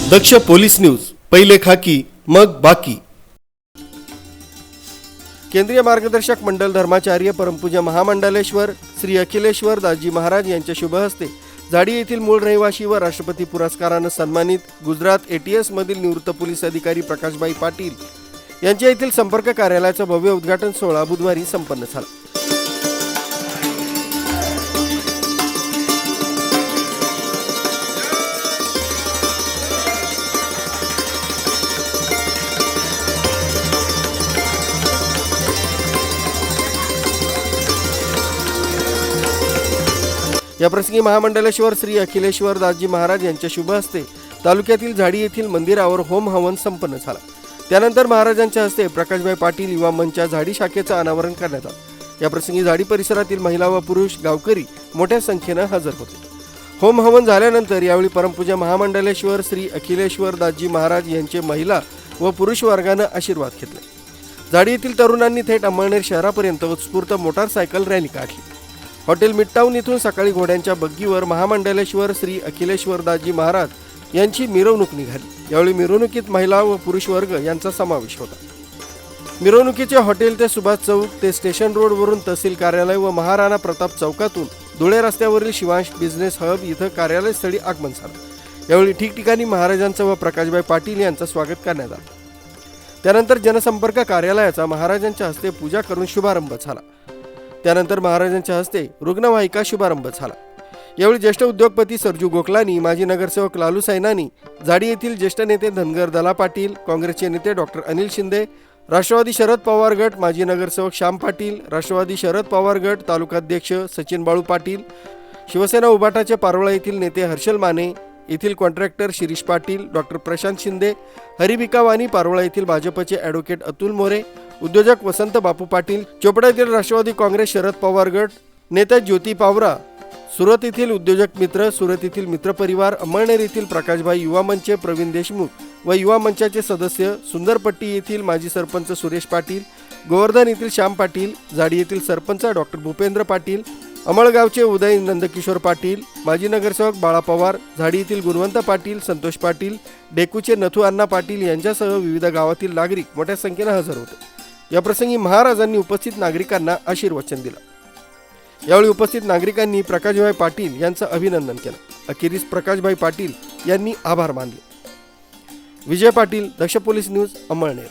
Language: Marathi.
दक्ष पोलीस न्यूज, पहिले खाकी मग बाकी। केंद्रीय मार्गदर्शक मंडल धर्माचार्य परमपूज्य महामंडलेश्वर श्री अखिलेश्वर दासजी महाराज यांच्या शुभ हस्ते झाडी येथील मूळ रहिवासी व राष्ट्रपती पुरस्काराने सन्मानित गुजरात ATS मधील निवृत्त पोलीस अधिकारी प्रकाशभाई पाटील यांच्या येथील संपर्क कार्यालयाचा भव्य उद्घाटन सोहळा बुधवारी संपन्न झाला। या प्रसंगी महामंडलेश्वर श्री अखिलेश्वर दासजी महाराज यांच्या शुभ हस्ते तालुक्यातील झाडी येथील मंदिरावर होम हवन संपन्न झाला। त्यानंतर महाराजांच्या हस्ते प्रकाशभाई पाटील युवा मंचच्या झाडी शाखेचे अनावरण करण्यात आले। या प्रसंगी झाडी परिसरातील महिला व पुरुष गावकरी मोठ्या संख्येने हजर होते। होम हवन झाल्यानंतर यावेळी परमपूज्य महामंडलेश्वर श्री अखिलेश्वर दासजी महाराज यांचे महिला व पुरुष वर्गाने आशीर्वाद घेतले। झाडी येथील तरुणांनी थेट अंमळनेर शहरापर्यंत उत्स्फूर्त मोटारसायकल रॅली काढली। हॉटेल मिडटाऊन येथून सकाळी घोड्यांच्या बग्गीवर महामंडलेश्वर श्री अखिलेश्वर दासजी महाराज यांची मिरवणूक निघाली। यावेळी मिरवणुकीत महिला व पुरुष वर्ग यांचा समावेश होता। मिरवणुकीचे हॉटेल ते सुभाष चौक ते स्टेशन रोड वरून तहसील कार्यालय व महाराणा प्रताप चौकातून धुळे रस्त्यावरील शिवांश बिझनेस हब इथं कार्यालयस्थळी आगमन झालं। यावेळी ठिकठिकाणी महाराजांचं व प्रकाशभाई पाटील यांचं स्वागत करण्यात आलं। त्यानंतर जनसंपर्क कार्यालयाचा महाराजांच्या हस्ते पूजा करून शुभारंभ झाला। त्यानंतर महाराजांच्या हस्ते रुग्णवाहिका शुभारंभ झाला। यावेळी ज्येष्ठ उद्योगपती सरजू गोखलानी, माजी नगरसेवक लालू सैनानी, झाडी येथील ज्येष्ठ नेते धनगर दला पाटील, काँग्रेसचे नेते डॉक्टर अनिल शिंदे, राष्ट्रवादी शरद पवार गट माजी नगरसेवक श्याम पाटील, राष्ट्रवादी शरद पवार गट तालुकाध्यक्ष सचिन बाळू पाटील, शिवसेना उभाटाचे पारोळा येथील नेते हर्षल माने, येथील कॉन्ट्रॅक्टर शिरीष पाटील, डॉक्टर प्रशांत शिंदे, हरिभिका वाणी पारोळा येथील भाजपचे ॲडव्होकेट अतुल मोरे, उद्योजक वसंत बापू पाटील, चोपडा येथील राष्ट्रवादी काँग्रेस शरद पवार गट नेता ज्योती पावरा, सुरत येथील उद्योजक मित्र, सुरत येथील मित्र परिवार, अंमळनेर येथील प्रकाशभाई युवा मंचचे प्रवीण देशमुख व युवा मंचाचे सदस्य, सुंदरपट्टी येथील माजी सरपंच सुरेश पाटील, गोवर्धन येथील श्याम पाटील, झाडी येथील सरपंच डॉक्टर भूपेंद्र पाटील, अमळगावचे उदय नंदकिशोर पाटील, माजी नगरसेवक बाळा पवार, झाडी येथील गुणवंत पाटील, संतोष पाटील, डेकूचे नथू अण्णा पाटील यांच्यासह विविध गावातील नागरिक मोठ्या संख्येने हजर होते। या प्रसंगी महाराजांनी उपस्थित नागरिकांना आशीर्वचन दिलं। यावेळी उपस्थित नागरिकांनी प्रकाशभाई पाटील यांचं अभिनंदन केलं। अखेरीस प्रकाशभाई पाटील यांनी आभार मानले। विजय पाटील, दक्ष पोलीस न्यूज, अंमळनेर।